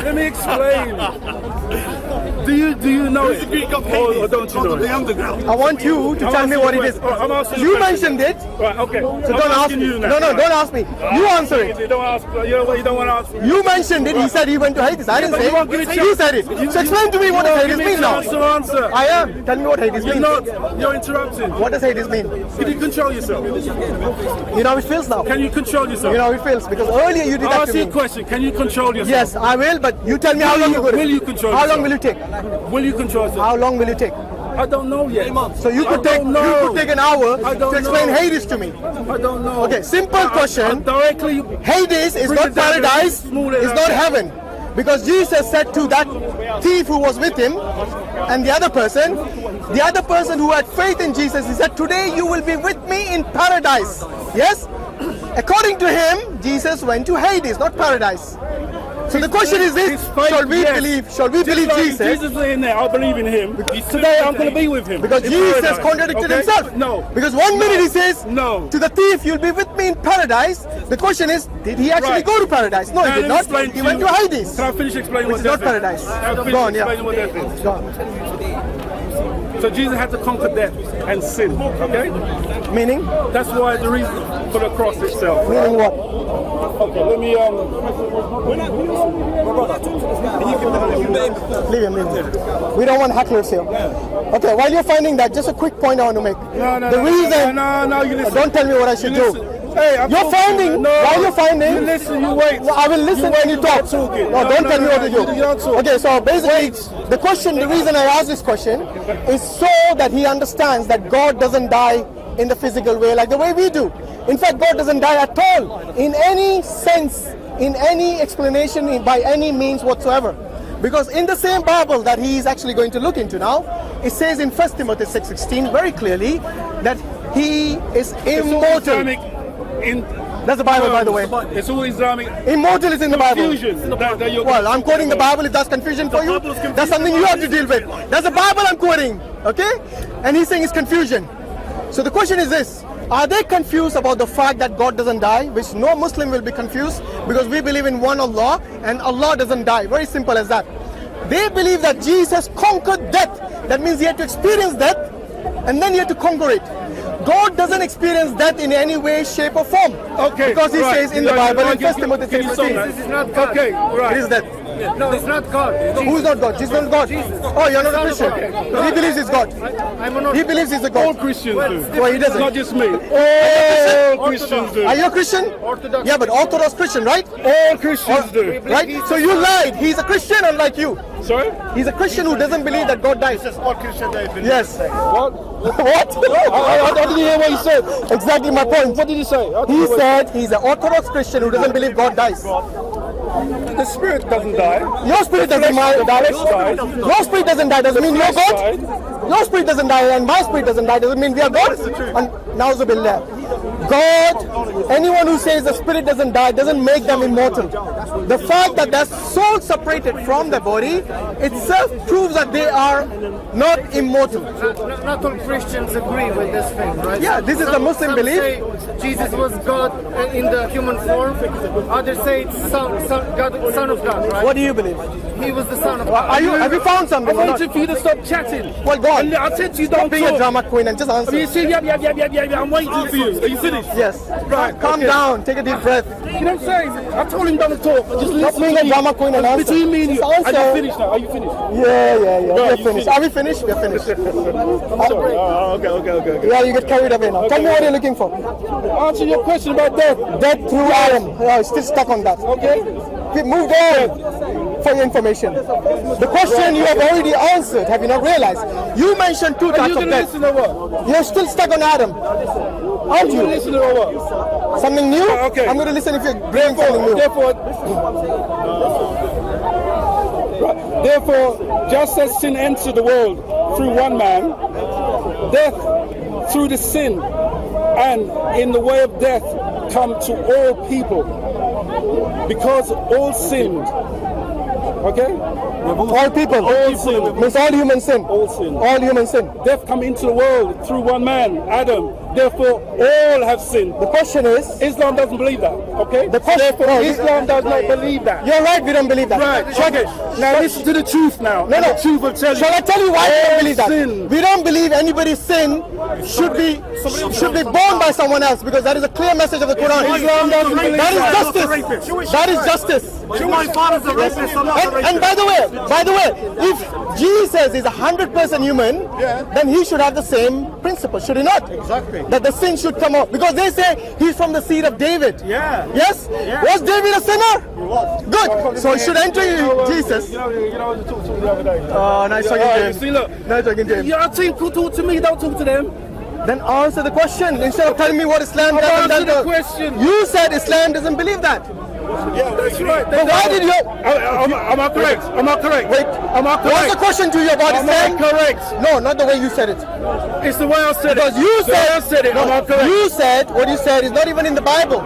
Let me explain. Do you know it? Or don't you know it? I want you to tell me what it is. You mentioned it. Right, okay. So don't ask me. No, don't ask me. You answer it. You don't ask. You don't want to aanswer. You mentioned it. He said he went to Hades. I didn't say it. You said it. So explain to me what does Hades mean now. Answer. I am. Tell me what Hades means. You're interrupting. What does Hades mean? Can you control yourself? You know how it feels now. Can you control yourself? You know how it feels because earlier you did that to me. I'll ask you a question. Can you control yourself? Yes, I will. But you tell me how long you will. Will you control yourself? How yourself? long will you take? Will you control yourself? How long will you take? I don't know yet. So you could take an hour to explain Hades to me. I don't know. Okay, simple question. Directly. Hades is not paradise. It's not heaven. Because Jesus said to that thief who was with him and the other person who had faith in Jesus, he said, today you will be with me in paradise. Yes? According to him, Jesus went to Hades, not paradise. So the question is this, shall we believe Jesus? Jesus is in there, I believe in him. Today I'm going to be with him. Because Jesus contradicted himself. No. Because one minute he says, no. To the thief, you'll be with me in paradise. The question is, did he actually go to paradise? No, he did not. He went to Hades. Can I finish explaining what that is? Not paradise. Go on, yeah. Go on. So Jesus had to conquer death and sin, okay? Meaning? That's why the reason for the cross itself. Meaning what? Okay, let me Leave him. We don't want hecklers here. Okay, while you're finding that, just a quick point I want to make. No, you listen. Don't tell me what I should do. Hey, you're finding. While you're finding. You listen, you wait. Well, I will listen when you talk. No, don't tell me what to do. Okay, so basically, the reason I asked this question is so that he understands that God doesn't die in the physical way like the way we do. In fact, God doesn't die at all, in any sense, in any explanation, by any means whatsoever. Because in the same Bible that he is actually going to look into now, it says in 1 Timothy 6:16 very clearly that he is immortal. That's the Bible, by the way. It's all Islamic. Immortal is in the Bible. Confusion. Well, I'm quoting the Bible. If that's confusion for you, that's something you have to deal with. That's the Bible I'm quoting, okay? And he's saying it's confusion. So the question is this. Are they confused about the fact that God doesn't die? Which no Muslim will be confused because we believe in one Allah and Allah doesn't die. Very simple as that. They believe that Jesus conquered death. That means he had to experience death and then he had to conquer it. God doesn't experience death in any way, shape or form. Okay. Because he says in the Bible in 1 Timothy 6:16. This is not God. Okay, right. It is death. No, it's not God. Who's not God? Jesus is not God. Oh, you're not a Christian. He believes he's God. He believes he's a God. All Christians do. Well, he doesn't. Not just me. All Christians do. Are you a Christian? Orthodox. Yeah, but Orthodox Christian, right? All Christians do. Right? So you lied. He's a Christian unlike you. Sorry? He's a Christian who doesn't believe that God dies. All Christians do. Yes. What? What? I didn't hear what he said. Exactly my point. What did he say? He said he's an Orthodox Christian who doesn't believe God dies. The spirit doesn't die. Your spirit doesn't die. Your spirit doesn't die. Doesn't mean you're God. Your spirit doesn't die and my spirit doesn't die. Doesn't mean we are God. And na'uzubillah. God, anyone who says the spirit doesn't die doesn't make them immortal. The fact that their soul separated from the body itself proves that they are not immortal. Not all Christians agree with this thing, right? Yeah, this is the Muslim belief. Say Jesus was God in the human form. Others say it's son of God, right? What do you believe? He was the son of God. Have you found something? I wanted for you to stop chatting. Well, go on. I said to you, Stop don't being a talk. drama queen and just answer. You see, yeah, I'm waiting for you. Are you finished? Yes. Right. Calm down. Take a deep breath. You know what I'm saying? I told him don't talk. Just Stop listen being to a me. drama queen and answer. Between me and you. Just answer. Are you finished now? Are you finished? Yeah. We're finished. finished. Are we finished? We're finished. Sorry. Okay. Yeah, you get carried away now. Tell me what you're looking for. Answer your question about death. Death through Adam. Yeah, still stuck on that. Okay? Move on for your information. The question you have already answered. Have you not realized? You mentioned two Are types you of going to death. listen or what? You're still stuck on Adam. Aren't Are you you? going to listen or what? Something new? Okay. I'm going to listen if you're bringing something new. Therefore, just as sin entered the world through one man, death through the sin, and in the way of death come to all people, because all sinned. Okay? All people. All sin. Means all human sin. All sin. All human sin. Death come into the world through one man, Adam, Therefore, all have sinned. The question is, Islam doesn't believe that. Okay. The question- Therefore, no, Islam does not believe that. you're right, we don't believe that. Right. Okay. Now listen to the truth. Now. No, no. The truth will tell you. Shall I tell you why we don't All believe that? sin. We don't believe anybody's sin should be borne by someone else, because that is a clear message of the Quran. Islam doesn't believe That is that. justice. That is justice. My father's a rapist. I'm not a rapist. And by the way, if Jesus is 100% human, then he should have the same principle, should he not? Exactly. That the sin should come out, because they say he's from the seed of David. Yeah. Yes? Was David a sinner? He was. Good. So it should enter Jesus. You know what I talked to you the other day. Oh, nice talking, You James. see, look. Nice talking, James. Your team could talk to me. Don't talk to them. Then answer the question instead of telling me what Islam does. Answer and the does. question. You said Islam doesn't believe that. Yeah, that's right. But why did you? Am I correct? Am I correct? Wait. Am I What's correct? the question to you about Am I Islam? correct? No, not the way you said it. It's the way I said Because it. you The way I said, said it. Am I correct? you said what you said is not even in the Bible.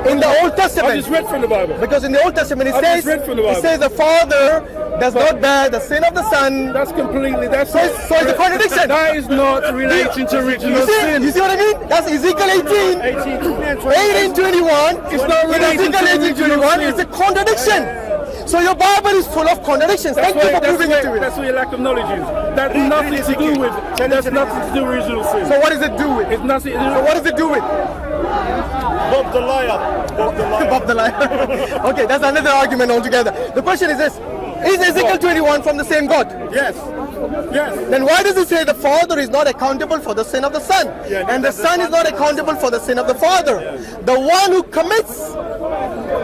In the Old I Testament. just read from the Bible. Because in the Old Testament it I says just read from the Bible. it says the Father does not bear the sin of the Son. That's completely. That's So it's a contradiction. That is not relating to original sin. You see what I mean? That's Ezekiel 18. 18:21. It's not In related to Ezekiel original 18:21, sin. it's a contradiction. So your Bible is full of contradictions. That's Thank you for proving it to me. that's where your lack of knowledge is. That's nothing to do with. That's nothing to do with original sin. So what does it do with? It's nothing. So what does it do with? Bob the liar. Bob the liar. Bob the liar. Okay, that's another argument altogether. The question is this: is Ezekiel 21 from the same God? Yes. Yes. Then why does it say the Father is not accountable for the sin of the Son, and the Son is not accountable for the sin of the Father? The one who commits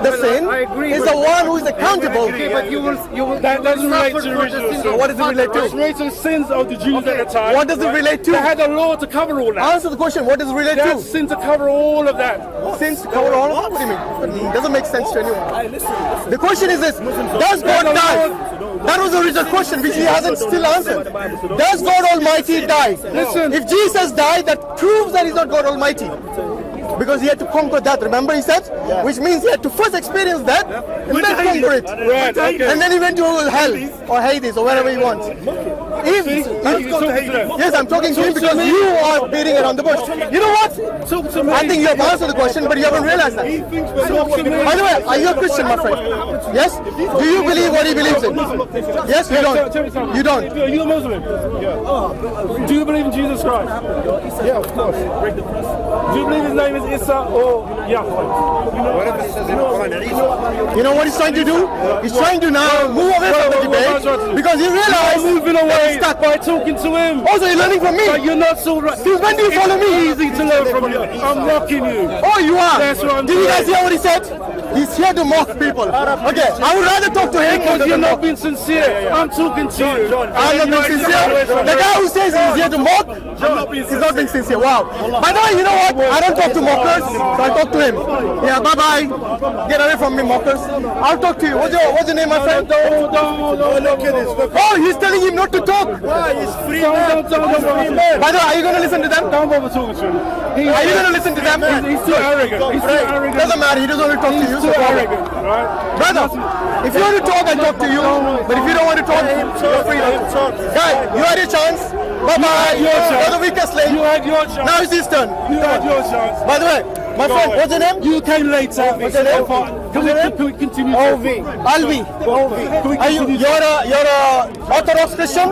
the sin I agree, is but- the one who is accountable. Okay, but you will. That doesn't relate to suffer the for original sins sin. of What does it relate to? It's related to the sins of the Jews at the time. What does it relate to? They had a law to cover all that. Answer the question. What does it relate They had to? sin to cover all of that. Sins cover all of it? What do you mean? It doesn't make sense to anyone. The question is this: does God die? That was the original question, which he hasn't still answered. Does God Almighty die? Listen. If Jesus died, that proves that he's not God Almighty. Because he had to conquer that, remember he said? Which means he had to first experience that and then conquer it. Right, okay. And then he went to hell or Hades or wherever he wants. If, yes, I'm talking to him because you are beating around the bush. You know what? Talk to me. I think you have answered the question, but you haven't realized that. By the way, are you a Christian, my friend? Yes? Do you believe what he believes in? Yes, you Tell me don't. something. You don't. Are you a Muslim? Yeah. Do you believe in Jesus Christ? Yeah, of course. Do you believe his name is Isa or Yahweh? Whatever it says in the Quran, Isa. You know what he's trying to do? He's trying to now move away from the debate because he I'm realized moving away by talking to him. also you're learning from me. But you're not so right. Since when do you follow me? It's easy to learn from you. I'm rocking you. Oh, you are. That's what I'm Did you guys doing. hear what he said? He's here to mock people. Okay, I would rather talk to him Because you're than not mock. being sincere. I'm talking to you. I'm not being sincere. The guy who says he's here to mock, he's not being sincere. Wow. By the way, you know what? I don't talk to mockers, so I talk to him. Yeah, bye-bye. Get away from me, mockers. I'll talk to you. What's your name, my friend? Look at this. Look. Oh, he's telling him not to talk. Why? He's free Don't man. bother. By the way, are you going to listen to them? Don't bother talking to him. Are you going to listen to them? He's too arrogant. He's too arrogant. Doesn't matter. He doesn't want to talk to you. He's So too arrogant, right? brother, if you want to talk, I'll talk to you. But if you don't want to talk, you're free to talk. Guys, you had your chance. Bye-bye. Your chance. You're the weakest link. You had your chance. Now it's his turn. You had your chance. By the way, my friend, what's your name? You came later. What's your name? Can we continue? Alvi. Are you're a Orthodox Christian?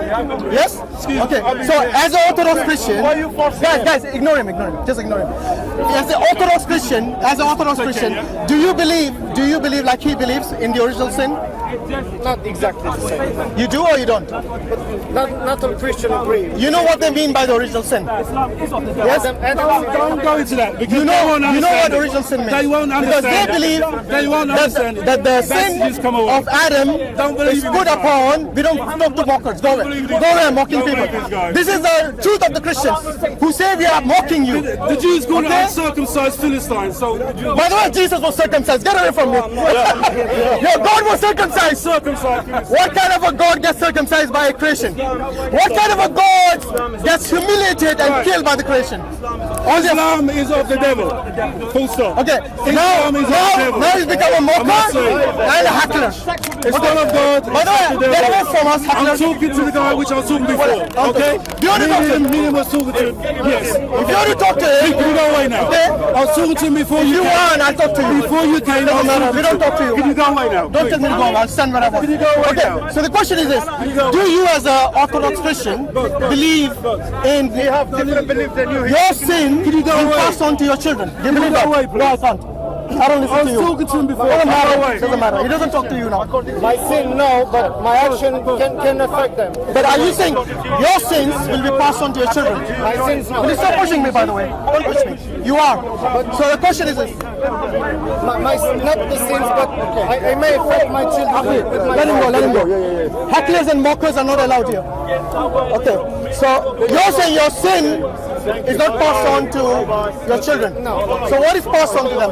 Yes? Okay. So as an Orthodox Christian, guys, ignore him. Just ignore him. As an Orthodox Christian, do you believe like he believes in the original sin? Not exactly the same. You do or you don't? Not all Christian agree. You know what they mean by the original sin? Yes? Don't go into that because You they won't know what understand it. original sin means. They won't Because understand they believe They won't understand it. that the Messages sin come away. of Adam Don't believe is in put this guy. upon. We don't talk to mockers. Go away. believe Go this away mocking Don't people. believe this guy. This is the truth of the Christians who say we are mocking you. The Jews call it Okay? uncircumcised Philistines. So By the way, Jesus was circumcised. Get away from from you. Your God was circumcised. What kind of a God gets circumcised by a creation? What kind of a God gets humiliated and killed by the creation? Islam is of the devil. Full stop. Okay, now he's become a mocker and a hackler. It's not of God. By the way, get away from us, I'm hacklers. talking to the guy which I was talking before. Okay? Do you want to talk to him? Medium was talking to him. Yes. If you want to talk to him, Can you go away now? Okay. I was talking to him before if you you came. want, I'll talk to you. Before you came, I was No, talking we don't talk to you. Can you go away now? Don't tell me to go. I'll stand where I want. Can you go away Okay, now? so the question is this. Do you as an Orthodox Christian believe in different beliefs than you. your sin Can you go will away? pass on to your children? Do you believe go that? away, please? No, I can't. I don't listen I to was you. talking to him before. Doesn't Go matter. away. Doesn't matter. He doesn't talk to you now. My sin, no, but my action can affect them. But are you saying your sins will be passed on to your children? My sins, no. Will you stop pushing me, by the way? Don't push me. You are. So the question is this. My not the sins, but I may affect my children. with my Let him go, let him go. Hecklers and mockers are not allowed here. Okay. So you're saying your sin is not passed on to your children? No. So what is passed on to them?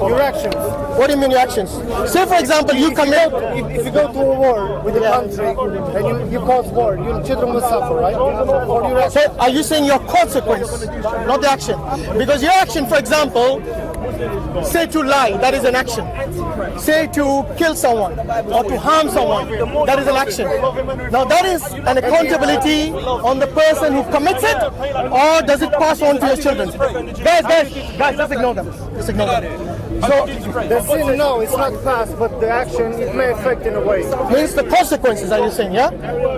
Your actions. What do you mean your actions? Say for example you commit... If you go to a war with a country and you cause war, your children will suffer, right? For your actions. So are you saying your consequence, not the action? Because your action, for example, say to lie, that is an action. Say to kill someone or to harm someone, that is an action. Now that is an accountability on the person who commits it, or does it pass on to your children? Guys, just ignore them. Just ignore them. So The sin, no, it's not past, but the action, it may affect in a way. means the consequences, are you saying, yeah?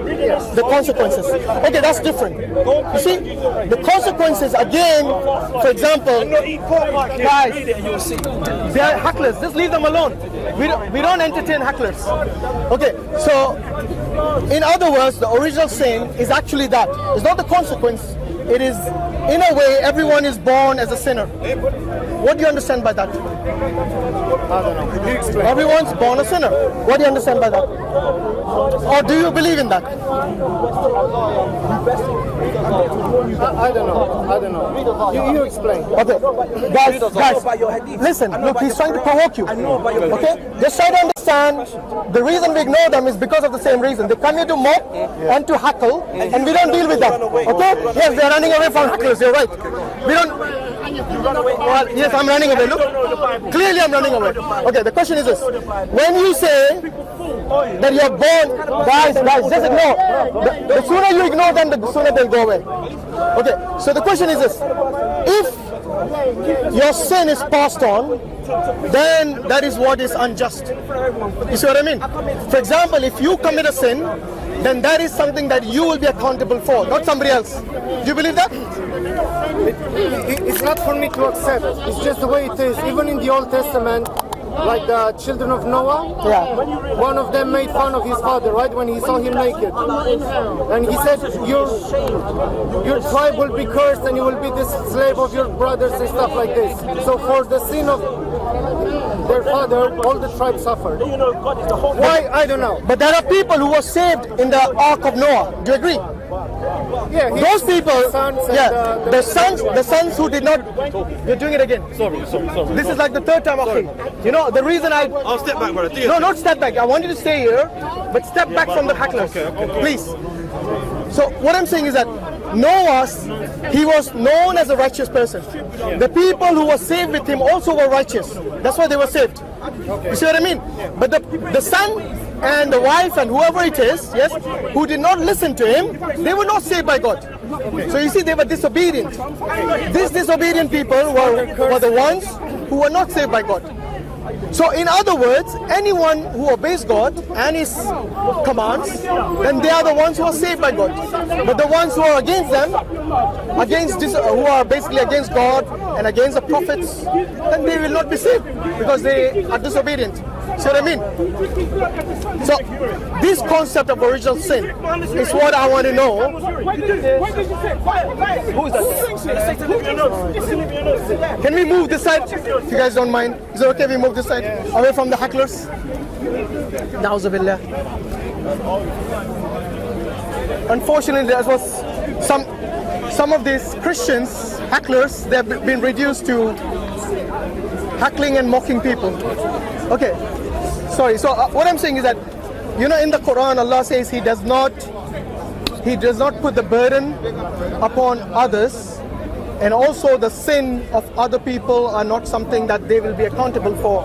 Yes. The consequences. Okay, that's different. You see, the consequences, again, for example, guys, they are hecklers. Just leave them alone. We don't entertain hecklers. Okay, so in other words, the original sin is actually that. It's not the consequence. It is, in a way, everyone is born as a sinner. What do you understand by that? I don't know. You explain. Everyone's born a sinner. What do you understand by that? Or do you believe in that? I don't know. I don't know. You explain. Okay, guys, listen, look, he's trying to provoke you. Okay, just try to understand the reason we ignore them is because of the same reason. They come here to mock and to hackle, and we don't deal with them. Okay? Yes, they're running away from hacklers, you're right. We don't. Well, yes, I'm running away. Look, clearly I'm running away. Okay, the question is this. When you say that you're born, guys, just ignore. The sooner you ignore them, the sooner they'll go away. Okay, so the question is this. If your sin is passed on, then that is what is unjust. You see what I mean? For example, if you commit a sin, then that is something that you will be accountable for, not somebody else. Do you believe that? It's not for me to accept. It's just the way it is. Even in the Old Testament, like the children of Noah, Yeah. one of them made fun of his father, right, when he saw him naked. And he said, your tribe will be cursed and you will be the slave of your brothers and stuff like this. So for the sin of their father, all the tribes suffered. Why? I don't know. But there are people who were saved in the Ark of Noah. Do you agree? Yeah, Those people, sons and yeah, the sons who did not. You're doing it again. Sorry. This is like the third time. Okay. You know the reason I'll step back, brother. No, not step back. I want you to stay here, but step back from the hecklers, please. So what I'm saying is that Noah, he was known as a righteous person. The people who were saved with him also were righteous. That's why they were saved. You see what I mean? But the son and the wife and whoever it is, yes, who did not listen to him, they were not saved by God. So you see, they were disobedient. These disobedient people were the ones who were not saved by God. So in other words, anyone who obeys God and His commands, then they are the ones who are saved by God. But the ones who are against them, who are basically against God and against the prophets, then they will not be saved because they are disobedient. See what I mean? So this concept of original sin is what I want to know. Who is that? Can we move this side? If you guys don't mind. Is it okay if we move this side? Away from the hecklers? Na'uzubillah. Unfortunately, there was some of these Christians, hecklers, they've been reduced to Heckling and mocking people. Okay, sorry. So what I'm saying is that, you know, in the Quran, Allah says He does not put the burden upon others, and also the sin of other people are not something that they will be accountable for.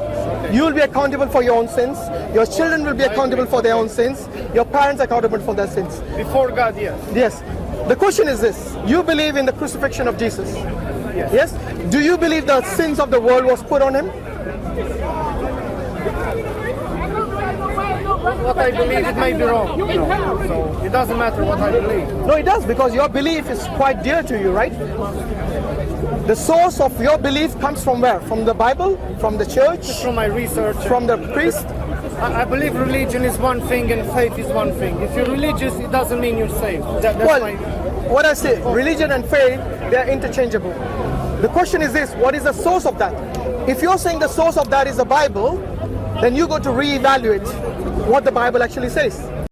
You will be accountable for your own sins. Your children will be accountable for their own sins. Your parents are accountable for their sins. Before God, yes. Yes. The question is this: you believe in the crucifixion of Jesus? Yes. Do you believe the sins of the world was put on Him? What I believe, it may be wrong. No. So it doesn't matter what I believe. No, it does, because your belief is quite dear to you, right? The source of your belief comes from where? From the Bible? From the church? From my research. From the priest? I believe religion is one thing and faith is one thing. If you're religious, it doesn't mean you're saved. What I say, religion and faith, they are interchangeable. The question is this: what is the source of that? If you're saying the source of that is the Bible, then you got to reevaluate what the Bible actually says.